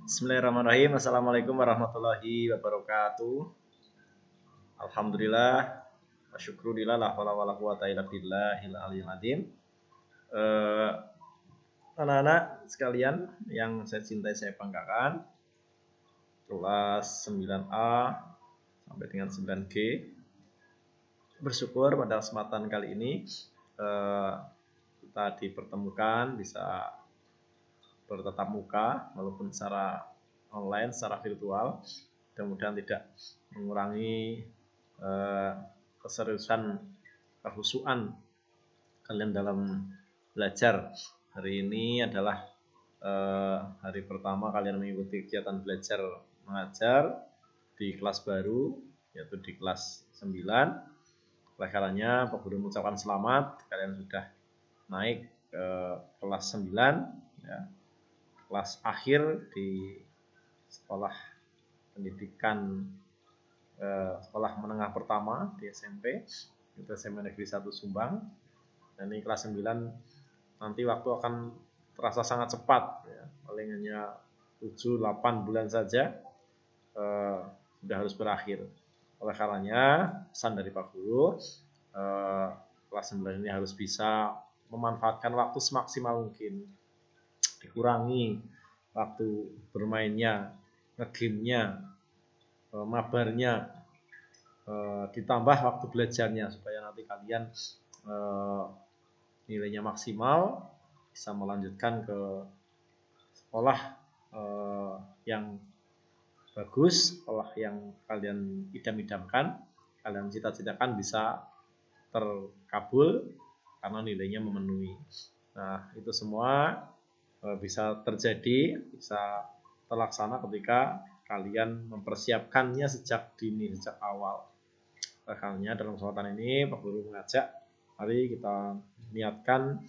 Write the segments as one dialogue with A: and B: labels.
A: Bismillahirrahmanirrahim. Assalamualaikum warahmatullahi wabarakatuh. Alhamdulillah wa syukurillah la haula wala quwata illa billahil aliyil azim. Anak-anak sekalian yang saya cintai, saya banggakan, kelas 9A sampai dengan 9G, bersyukur pada kesempatan kali ini kita dipertemukan bisa bertatap muka walaupun secara online, secara virtual. Mudah-mudahan tidak mengurangi keseriusan, kehusuan kalian dalam belajar. Hari ini adalah hari pertama kalian mengikuti kegiatan belajar mengajar di kelas baru, yaitu di kelas 9. Oleh karenanya, Pak Guru mengucapkan selamat, kalian sudah naik ke kelas 9, ya, kelas akhir di sekolah pendidikan sekolah menengah pertama di SMP, itu SMA Negeri 1 Sumbang. Dan ini kelas 9, nanti waktu akan terasa sangat cepat, ya. Paling hanya 7-8 bulan saja sudah harus berakhir. Oleh karenanya, pesan dari Pak Guru, kelas 9 ini harus bisa memanfaatkan waktu semaksimal mungkin, dikurangi waktu bermainnya, nge-game-nya, mabarnya, ditambah waktu belajarnya supaya nanti kalian nilainya maksimal, bisa melanjutkan ke sekolah yang bagus, sekolah yang kalian idam-idamkan, kalian cita-citakan bisa terkabul karena nilainya memenuhi. Nah, itu semua bisa terjadi, bisa terlaksana ketika kalian mempersiapkannya sejak dini, sejak awal. Makanya dalam kesempatan ini Pak Guru mengajak, mari kita niatkan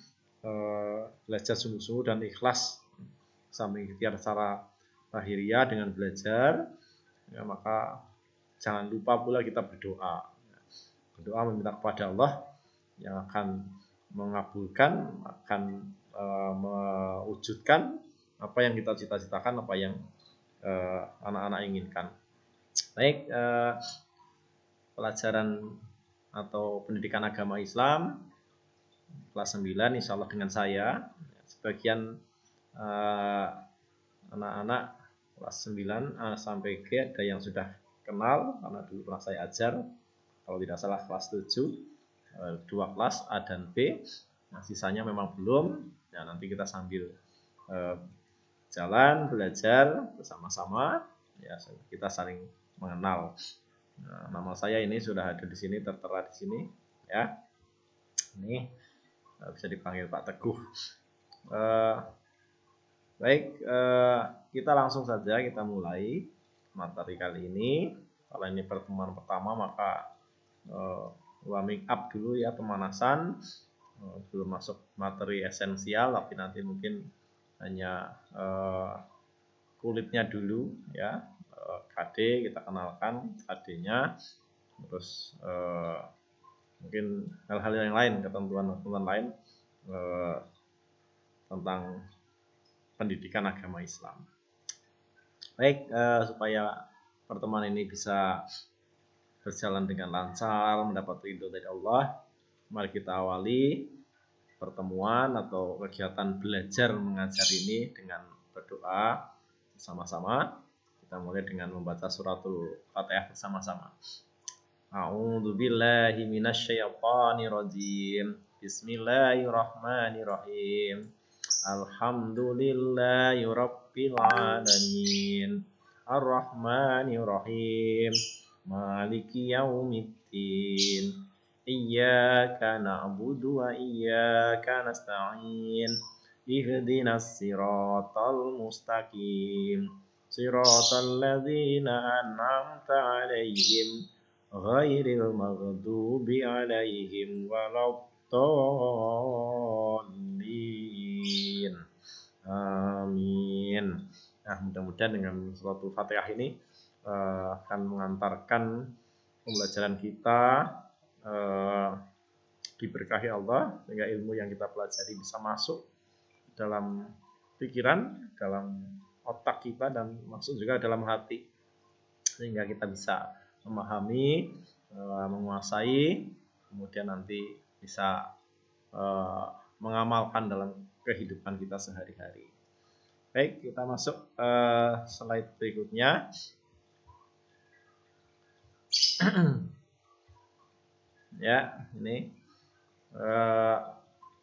A: belajar sungguh-sungguh dan ikhlas sambil ikhtiar secara lahiriah dengan belajar, ya, maka jangan lupa pula kita berdoa meminta kepada Allah yang akan mengabulkan, akan mewujudkan apa yang kita cita-citakan, apa yang anak-anak inginkan. Baik, pelajaran atau pendidikan agama Islam kelas 9 insya Allah dengan saya. Sebagian anak-anak kelas 9 sampai G ada yang sudah kenal karena dulu pernah saya ajar, kalau tidak salah kelas 7, 2 kelas A dan B. Nah, sisanya memang belum. Ya, nanti kita sambil jalan belajar bersama-sama, ya, kita saling mengenal. Nah, nama saya ini sudah ada di sini, tertera di sini, ya. Ini bisa dipanggil Pak Teguh. Baik, kita langsung saja kita mulai materi kali ini. Kalau ini pertemuan pertama, maka warming up dulu, ya, pemanasan, belum masuk materi esensial, tapi nanti mungkin hanya kulitnya dulu, ya. KD kita kenalkan KD-nya, terus mungkin hal-hal yang lain, ketentuan lain tentang pendidikan agama Islam. Baik, supaya pertemuan ini bisa berjalan dengan lancar, mendapat ridho dari Allah, mari kita awali pertemuan atau kegiatan belajar mengajar ini dengan berdoa bersama-sama. Kita mulai dengan membaca suratul Fatihah bersama-sama. A'udzu billahi minasyaitonir rajim. Bismillahirrahmanirrahim. Alhamdulillahi rabbil alamin. Ar-Rahmanir Rahim. Maliki yaumiddin. Iyyaka na'budu wa iyyaka nasta'in. Ihdinas siratal mustaqim. Siratal ladzina an'amta 'alaihim ghairil maghdubi 'alaihim waladdallin. Amin. Nah, mudah-mudahan dengan suratul Fatihah ini akan mengantarkan pembelajaran kita diberkahi Allah, sehingga ilmu yang kita pelajari bisa masuk dalam pikiran, dalam otak kita dan masuk juga dalam hati, sehingga kita bisa memahami, menguasai, kemudian nanti bisa mengamalkan dalam kehidupan kita sehari-hari. Baik, kita masuk slide berikutnya. Ya, ini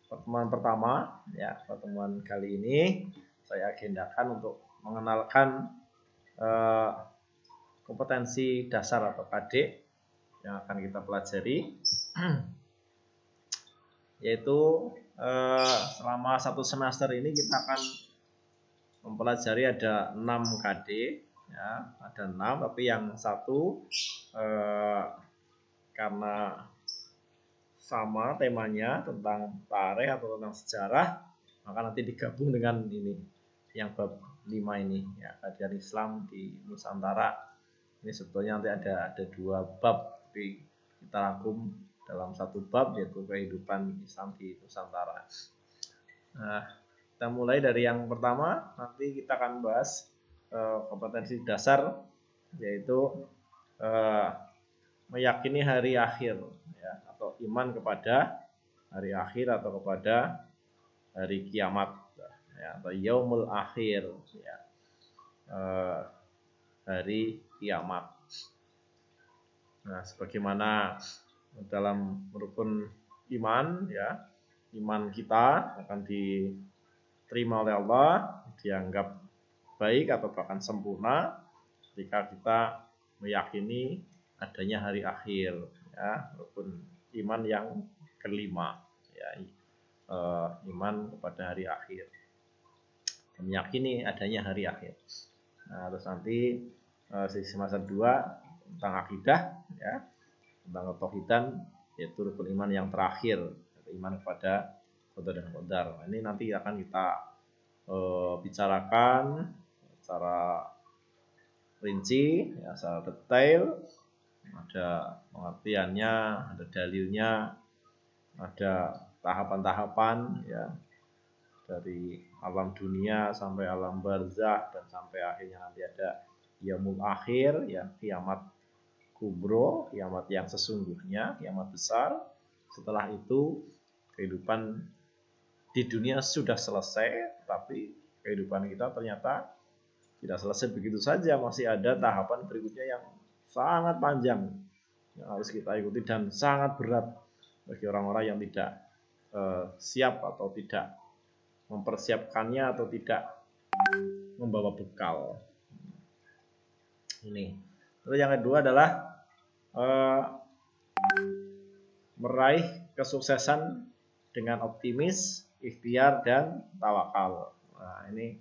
A: pertemuan pertama. Ya, pertemuan kali ini saya agendakan untuk mengenalkan kompetensi dasar atau KD yang akan kita pelajari, yaitu selama 1 semester ini kita akan mempelajari ada 6 KD, ya, ada 6, tapi yang satu karena sama temanya tentang tarikh atau tentang sejarah, maka nanti digabung dengan ini yang bab 5 ini, ya, kajian Islam di Nusantara. Ini sebetulnya nanti ada 2 bab, tapi kita rangkum dalam 1 bab, yaitu kehidupan Islam di Nusantara. Nah, kita mulai dari yang pertama. Nanti kita akan bahas kompetensi dasar, yaitu meyakini hari akhir, ya, atau iman kepada hari akhir atau kepada hari kiamat, ya, atau yaumul akhir, ya, hari kiamat. Nah, sebagaimana dalam rukun iman, ya, iman kita akan diterima oleh Allah, dianggap baik atau bahkan sempurna jika kita meyakini adanya hari akhir, ya, rukun iman yang kelima, ya, iman kepada hari akhir, meyakini adanya hari akhir. Nah, terus nanti sesi semester 2 tentang akidah, ya, tentang ketauhidan, yaitu rukun iman yang terakhir, iman kepada qada dan qadar. Ini nanti akan kita bicarakan secara rinci, ya, secara detail. Ada pengertiannya, ada dalilnya, ada tahapan-tahapan, ya, dari alam dunia sampai alam barzakh, dan sampai akhirnya nanti ada yaumul akhir, ya, kiamat kubro, kiamat yang sesungguhnya, kiamat besar. Setelah itu kehidupan di dunia sudah selesai, tapi kehidupan kita ternyata tidak selesai begitu saja, masih ada tahapan berikutnya yang sangat panjang yang harus kita ikuti dan sangat berat bagi orang-orang yang tidak siap atau tidak mempersiapkannya atau tidak membawa bekal. Ini. Terus yang kedua adalah meraih kesuksesan dengan optimis, ikhtiar, dan tawakal. Nah, ini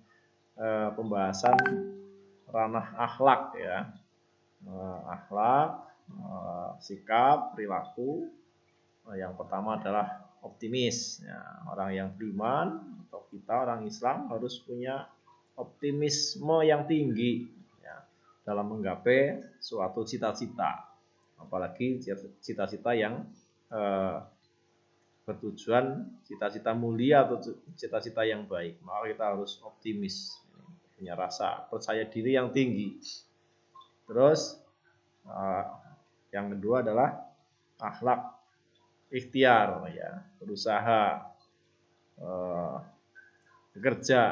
A: pembahasan ranah akhlak, ya, akhlak, sikap, perilaku. Yang pertama adalah optimis, ya, orang yang beriman atau kita orang Islam harus punya optimisme yang tinggi, ya, dalam menggapai suatu cita-cita, apalagi cita-cita yang bertujuan cita-cita mulia atau cita-cita yang baik. Maka kita harus optimis, punya rasa percaya diri yang tinggi. Terus yang kedua adalah akhlak ikhtiar, ya, berusaha, bekerja,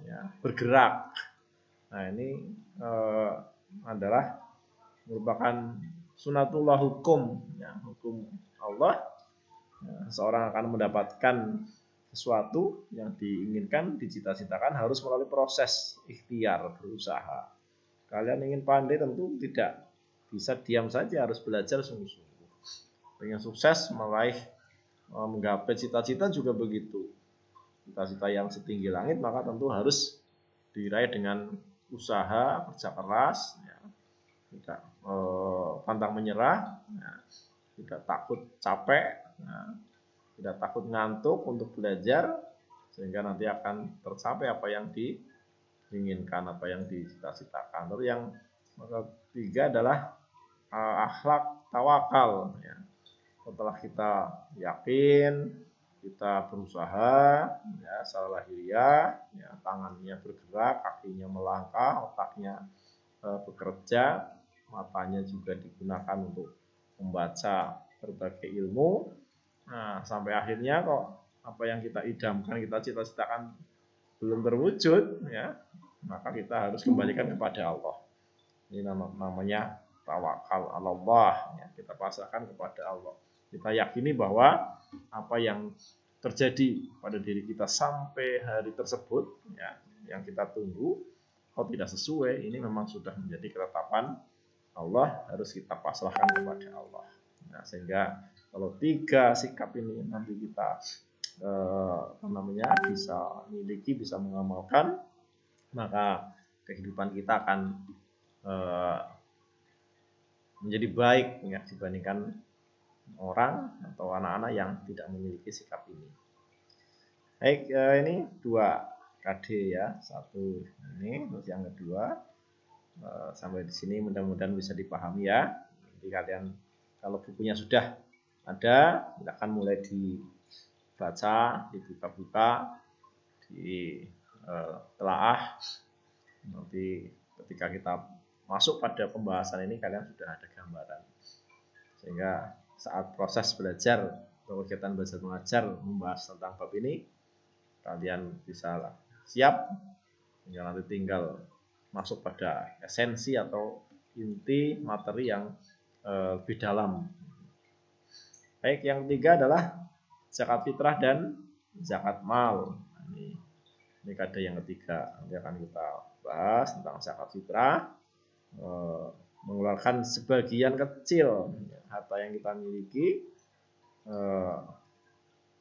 A: ya, bergerak. Nah, ini adalah merupakan sunatullah, hukum, ya, hukum Allah. Ya, seorang akan mendapatkan sesuatu yang diinginkan, dicita-citakan, harus melalui proses ikhtiar, berusaha. Kalian ingin pandai tentu tidak bisa diam saja, harus belajar sungguh-sungguh. Pengen sukses, menggapai cita-cita juga begitu. Cita-cita yang setinggi langit maka tentu harus diraih dengan usaha, kerja keras, ya, tidak pantang menyerah, ya, tidak takut capek, ya, tidak takut ngantuk untuk belajar, sehingga nanti akan tercapai apa yang diinginkan, apa yang dicita-citakan. Lalu yang ketiga adalah akhlak tawakal, ya. Setelah kita yakin, kita berusaha, ya, secara lahiriah, ya, tangannya bergerak, kakinya melangkah, otaknya bekerja, matanya juga digunakan untuk membaca berbagai ilmu. Nah, sampai akhirnya kok apa yang kita idamkan, kita cita-citakan belum terwujud, ya, maka kita harus kembalikan kepada Allah. Ini namanya tawakal Allah, ya, kita pasrahkan kepada Allah. Kita yakini bahwa apa yang terjadi pada diri kita sampai hari tersebut, ya, yang kita tunggu, kalau tidak sesuai, ini memang sudah menjadi ketetapan Allah, harus kita pasrahkan kepada Allah. Nah, sehingga kalau 3 sikap ini nanti kita bisa miliki, bisa mengamalkan, maka kehidupan kita akan menjadi baik, ya, dibandingkan orang atau anak-anak yang tidak memiliki sikap ini. Baik, ini 2 KD, ya, 1 ini, terus yang kedua. Sampai di sini mudah-mudahan bisa dipahami, ya. Jadi kalian kalau bukunya sudah ada, silakan mulai dibaca, dibuka-buka, ditelaah. Nanti ketika kita masuk pada pembahasan ini, kalian sudah ada gambaran, sehingga saat proses belajar atau kegiatan belajar mengajar membahas tentang bab ini, kalian bisa siap, nanti tinggal masuk pada esensi atau inti materi yang lebih dalam. Baik, yang ketiga adalah zakat fitrah dan zakat mal. Ini kade yang ketiga. Nanti akan kita bahas tentang zakat fitrah, mengeluarkan sebagian kecil harta yang kita miliki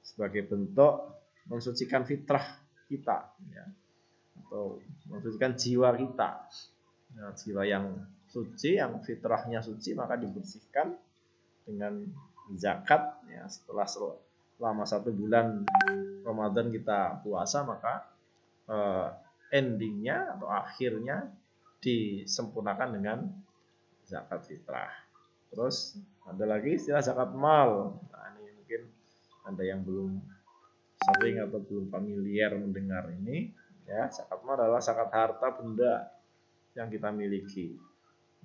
A: sebagai bentuk mensucikan fitrah kita, ya, atau mensucikan jiwa kita. Nah, jiwa yang suci, yang fitrahnya suci, maka dibersihkan dengan zakat, ya. Setelah selama 1 bulan Ramadan kita puasa, maka endingnya atau akhirnya disempurnakan dengan zakat fitrah. Terus ada lagi istilah zakat mal. Nah, ini mungkin ada yang belum sering atau belum familiar mendengar ini, ya. Zakat mal adalah zakat harta benda yang kita miliki.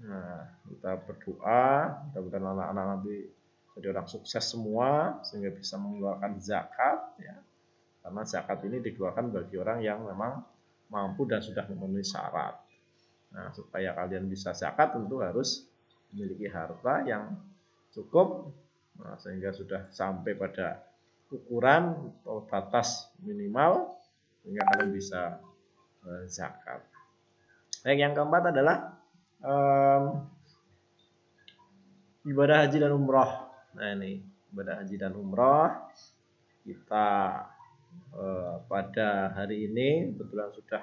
A: Nah, kita berdoa mudah-mudahan anak-anak nanti jadi orang sukses semua sehingga bisa mengeluarkan zakat, ya. Karena zakat ini dikeluarkan bagi orang yang memang mampu dan sudah memenuhi syarat. Nah, supaya kalian bisa zakat tentu harus memiliki harta yang cukup, nah, sehingga sudah sampai pada ukuran atau batas minimal sehingga kalian bisa zakat. Baik, yang keempat adalah ibadah haji dan umroh. Nah, ini ibadah haji dan umroh kita pada hari ini kebetulan sudah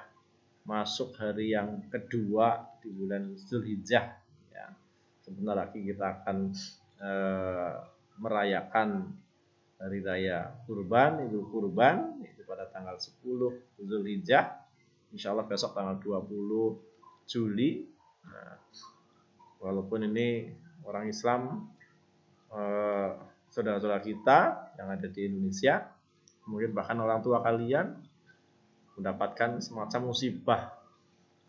A: masuk hari yang kedua di bulan Zulhijjah, ya. Sebentar lagi kita akan merayakan hari raya kurban, Idul Kurban, itu pada tanggal 10 Zulhijjah. Insyaallah besok tanggal 20 Juli. Nah, walaupun ini orang Islam, saudara-saudara kita yang ada di Indonesia, mungkin bahkan orang tua kalian mendapatkan semacam musibah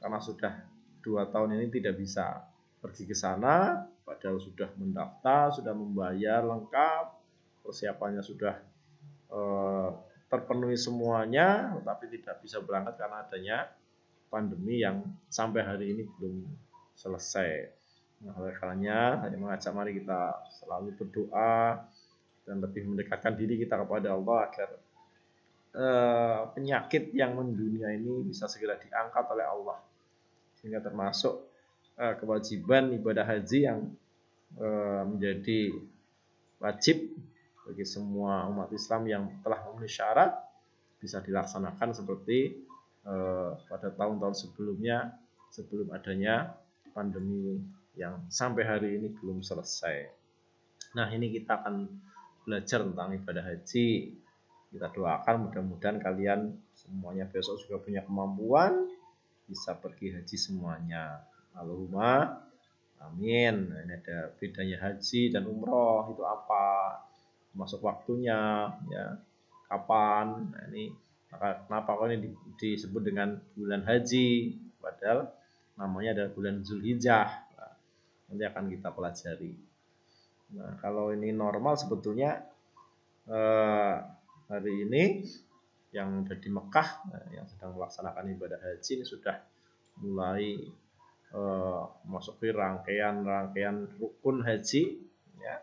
A: karena sudah 2 tahun ini tidak bisa pergi ke sana, padahal sudah mendaftar, sudah membayar lengkap, persiapannya sudah terpenuhi semuanya, tetapi tidak bisa berangkat karena adanya pandemi yang sampai hari ini belum selesai. Nah, oleh karenanya saya mengajak mari kita selalu berdoa dan lebih mendekatkan diri kita kepada Allah agar penyakit yang mendunia ini bisa segera diangkat oleh Allah, sehingga termasuk kewajiban ibadah haji yang menjadi wajib bagi semua umat Islam yang telah memenuhi syarat bisa dilaksanakan seperti pada tahun-tahun sebelumnya, sebelum adanya pandemi yang sampai hari ini belum selesai. Nah, ini kita akan belajar tentang ibadah haji. Kita doakan mudah-mudahan kalian semuanya besok juga punya kemampuan bisa pergi haji semuanya. Allahumma amin. Nah, ini ada bedanya haji dan umroh itu apa? Masuk waktunya, ya. kapan. Nah, ini kenapa kok ini disebut dengan bulan haji, padahal namanya adalah bulan Zulhijjah. Nah, nanti akan kita pelajari. Nah, kalau ini normal sebetulnya hari ini yang ada di Mekah, yang sedang melaksanakan ibadah haji ini sudah mulai memasuki rangkaian rukun haji, ya.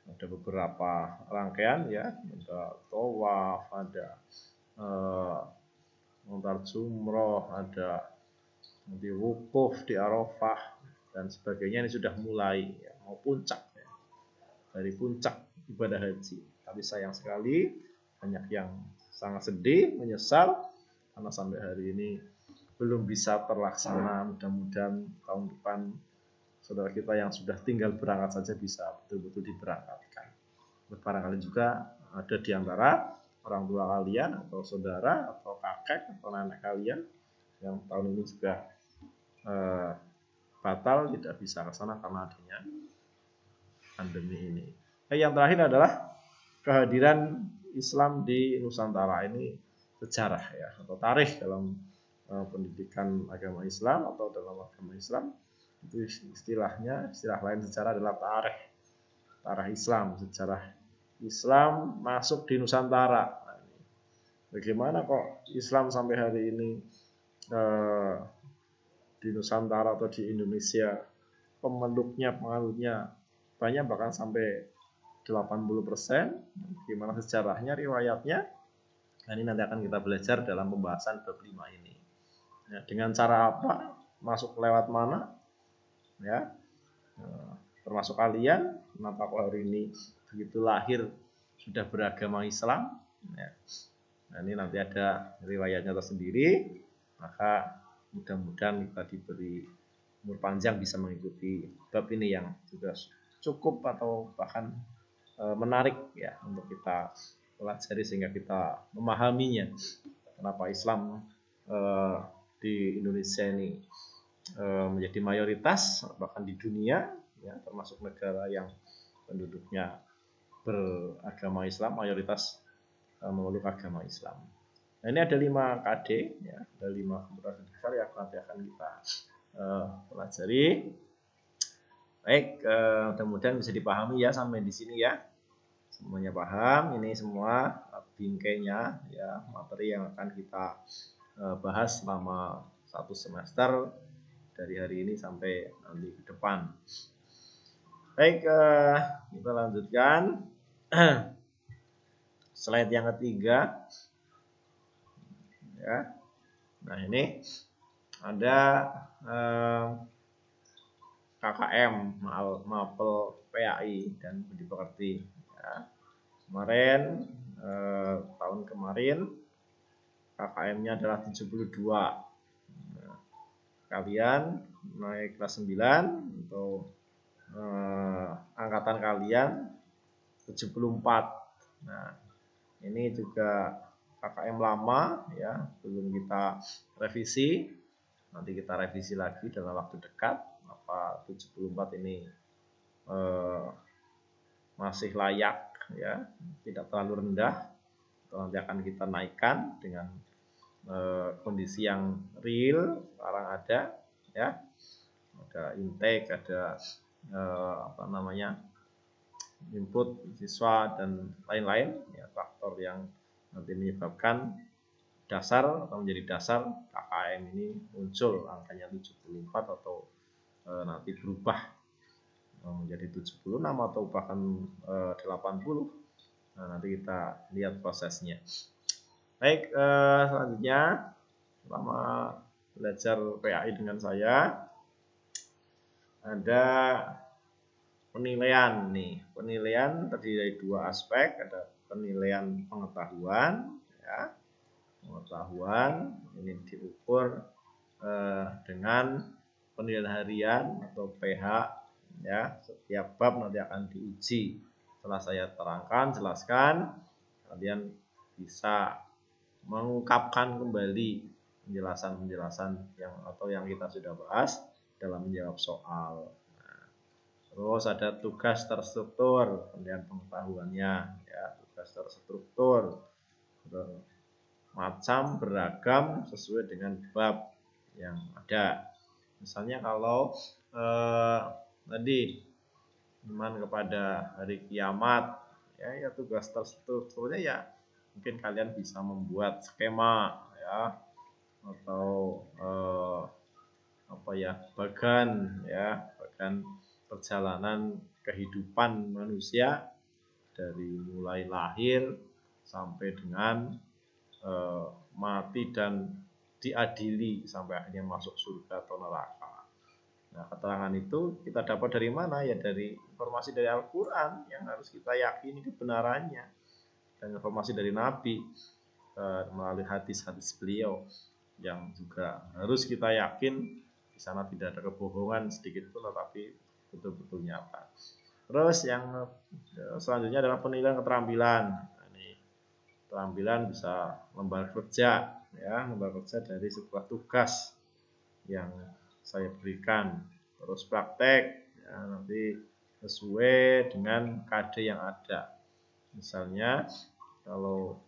A: Ada beberapa rangkaian, ya, ada tawaf, ada muntar jumroh, ada di wukuf di Arafah dan sebagainya. Ini sudah mulai, ya, mau puncak, ya, dari puncak ibadah haji. Tapi sayang sekali banyak yang sangat sedih, menyesal karena sampai hari ini belum bisa terlaksana. Mudah-mudahan tahun depan saudara kita yang sudah tinggal berangkat saja bisa betul-betul diberangkatkan. Barangkali juga ada di antara orang tua kalian atau saudara atau kakek atau nenek kalian yang tahun ini juga batal, tidak bisa ke sana karena adanya pandemi ini. Yang terakhir adalah kehadiran Islam di Nusantara. Ini sejarah, ya, atau tarikh dalam pendidikan agama Islam atau dalam agama Islam. Itu istilah lain sejarah adalah tarikh Islam, sejarah Islam masuk di Nusantara. Bagaimana kok Islam sampai hari ini di Nusantara atau di Indonesia penganutnya banyak, bahkan sampai 80%. Gimana sejarahnya, riwayatnya? Nah, ini nanti akan kita belajar dalam pembahasan bab 5 ini. Ya, dengan cara apa? Masuk lewat mana? Ya, termasuk kalian, kenapa kok hari ini begitu lahir sudah beragama Islam? Ya. Nah, ini nanti ada riwayatnya tersendiri. Maka mudah-mudahan kita diberi umur panjang bisa mengikuti bab ini yang juga cukup atau bahkan menarik, ya, untuk kita pelajari sehingga kita memahaminya. Kenapa Islam di Indonesia ini menjadi mayoritas, bahkan di dunia, ya, termasuk negara yang penduduknya beragama Islam, mayoritas memeluk agama Islam. Nah, ini ada 5 KD, ya, ada 5 kemudahan dasar yang nanti akan kita pelajari. Baik, mudah-mudahan bisa dipahami, ya, sampai di sini, ya. Semuanya paham. Ini semua bingkainya, ya, materi yang akan kita bahas selama 1 semester dari hari ini sampai nanti ke depan. Baik, kita lanjutkan. Slide yang ketiga, ya. Nah, ini ada KKM, Mapel PAI dan Budi Pekerti, ya. Kemarin tahun kemarin KKM-nya adalah 72. Nah, kalian naik kelas 9 atau angkatan kalian 74. Nah, ini juga KKM lama, ya, belum kita revisi. Nanti kita revisi lagi dalam waktu dekat. Apa 74 ini masih layak, ya, tidak terlalu rendah, atau nanti akan kita naikkan dengan kondisi yang real sekarang ada, ya, ada intake, ada input siswa dan lain-lain, ya, faktor yang nanti menyebabkan dasar atau menjadi dasar KKM ini muncul angkanya 74 atau nanti berubah menjadi 76 atau bahkan 80. Nah, nanti kita lihat prosesnya. Baik, selanjutnya selama belajar PAI dengan saya ada penilaian nih. Penilaian terdiri dari 2 aspek, ada penilaian pengetahuan, ya. Pengetahuan ini diukur dengan penilaian harian atau PH, ya. Setiap bab nanti akan diuji. Setelah saya terangkan, jelaskan, kalian bisa mengungkapkan kembali penjelasan-penjelasan yang kita sudah bahas dalam menjawab soal. Terus ada tugas terstruktur, penilaian pengetahuannya, ya, juga secara struktur, macam beragam sesuai dengan bab yang ada. Misalnya kalau tadi iman kepada hari kiamat, ya tugas terstrukturnya ya mungkin kalian bisa membuat skema ya, atau bagan perjalanan kehidupan manusia dari mulai lahir sampai dengan mati dan diadili sampai akhirnya masuk surga atau neraka. Nah, keterangan itu kita dapat dari mana? Ya dari informasi dari Al-Quran yang harus kita yakini kebenarannya, dan informasi dari Nabi melalui hadis-hadis beliau yang juga harus kita yakin di sana tidak ada kebohongan sedikit pun, tetapi betul-betul nyata. Terus yang selanjutnya adalah penilaian keterampilan. Nah, ini keterampilan bisa lembar kerja, ya, lembar kerja dari sebuah tugas yang saya berikan. Terus praktek, ya, nanti sesuai dengan KD yang ada. Misalnya kalau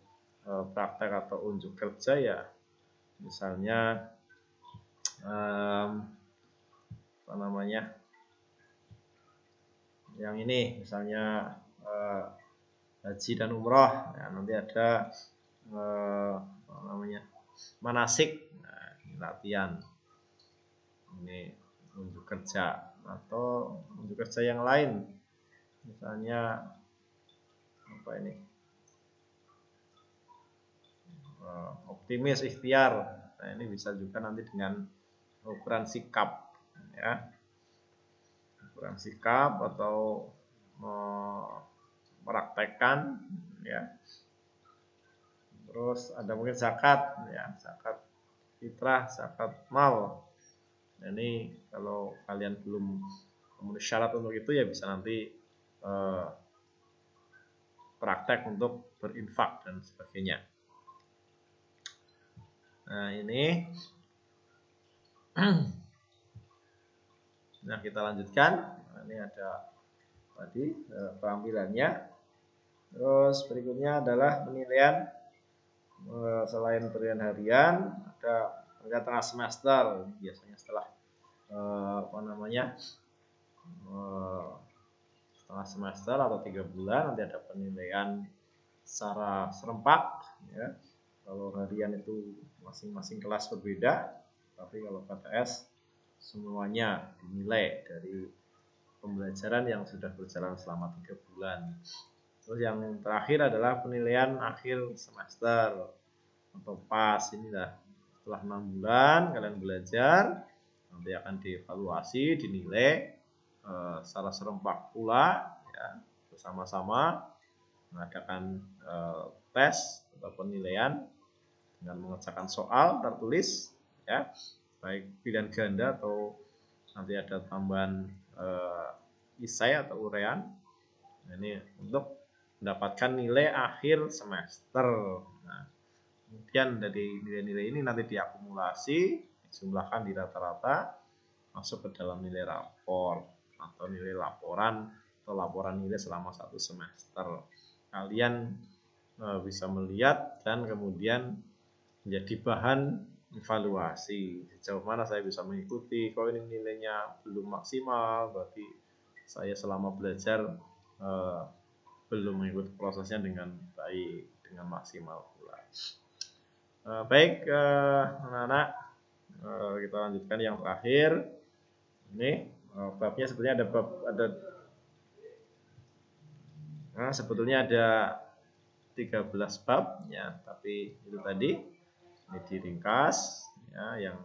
A: praktek atau unjuk kerja ya, misalnya yang ini misalnya haji dan umroh, ya, nanti ada manasik, nah, ini latihan, ini unjuk kerja. Atau unjuk kerja yang lain, misalnya optimis, ikhtiar. Nah, ini bisa juga nanti dengan ukuran sikap, ya, ukuran sikap atau mempraktekkan, ya. Terus ada mungkin zakat, ya, zakat fitrah, zakat mal. Nah, ini kalau kalian belum memenuhi syarat untuk itu ya bisa nanti praktek untuk berinfak dan sebagainya. Nah, ini nah, kita lanjutkan. Nah, ini ada tadi keterampilannya. Terus berikutnya adalah penilaian. Selain penilaian harian, ada penilaian tengah semester. Biasanya setelah setengah semester atau 3 bulan nanti ada penilaian secara serempak, ya. Kalau harian itu masing-masing kelas berbeda, tapi kalau KTS semuanya dinilai dari pembelajaran yang sudah berjalan selama 3 bulan. Terus yang terakhir adalah penilaian akhir semester atau PAS. Inilah setelah 6 bulan kalian belajar, nanti akan dievaluasi, dinilai secara serempak pula, ya, bersama-sama mengadakan tes atau penilaian dengan mengerjakan soal tertulis, ya, baik pilihan ganda atau nanti ada tambahan isai atau urean. Nah, ini untuk mendapatkan nilai akhir semester. Nah, kemudian dari nilai-nilai ini nanti diakumulasi, dijumlahkan di rata-rata, masuk ke dalam nilai rapor atau nilai laporan atau laporan nilai selama 1 semester. Kalian bisa melihat dan kemudian menjadi bahan evaluasi. Sejauh mana saya bisa mengikuti, kalau ini nilainya belum maksimal, berarti saya selama belajar belum mengikuti prosesnya dengan baik, dengan maksimal pula. Baik, anak-anak, kita lanjutkan yang terakhir. Ini babnya sebetulnya sebetulnya ada 13 bab, ya, tapi itu tadi ini diringkas, ya, yang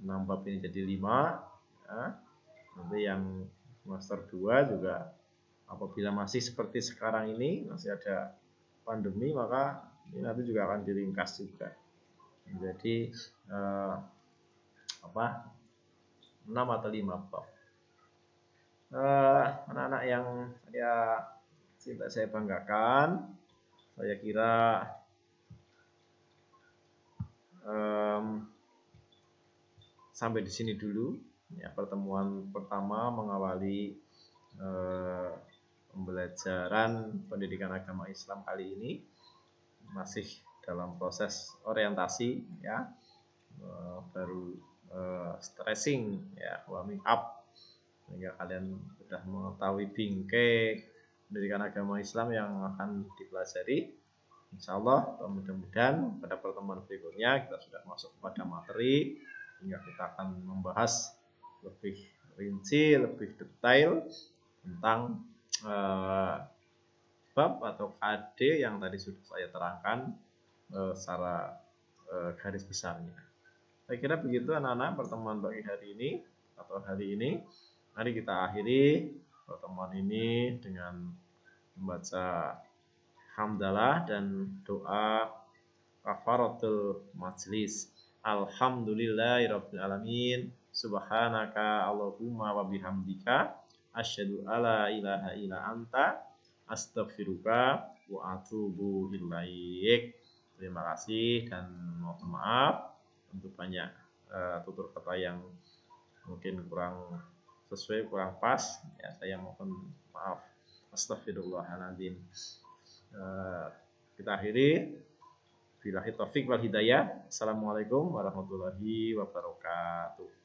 A: 6 bab ini jadi 5, ya. Nanti yang semester 2 juga apabila masih seperti sekarang ini, masih ada pandemi, maka ini nanti juga akan diringkas juga menjadi 6 atau 5 bab. Anak-anak yang saya banggakan, saya kira sampai di sini dulu, ya, pertemuan pertama mengawali pembelajaran pendidikan agama Islam kali ini masih dalam proses orientasi ya, baru stressing ya, warming up, sehingga kalian sudah mengetahui bingkai pendidikan agama Islam yang akan dipelajari. Insya Allah mudah-mudahan pada pertemuan berikutnya kita sudah masuk pada materi, sehingga kita akan membahas lebih rinci, lebih detail tentang bab atau KD yang tadi sudah saya terangkan secara garis besarnya. Saya kira begitu anak-anak pertemuan pagi hari ini atau hari ini. Mari kita akhiri pertemuan ini dengan membaca hamdalah dan doa kafaratul majlis. Alhamdulillahirabbil alamin. Subhanaka Allahumma wa bihamdika asyhadu alla ilaha illa anta astaghfiruka wa atubu ilaik. Terima kasih dan mohon maaf untuk banyak tutur kata yang mungkin kurang sesuai, kurang pas ya, saya mohon maaf. Astagfirullahaladzim. Kita akhiri. Billahi taufik wal hidayah. Assalamualaikum warahmatullahi wabarakatuh.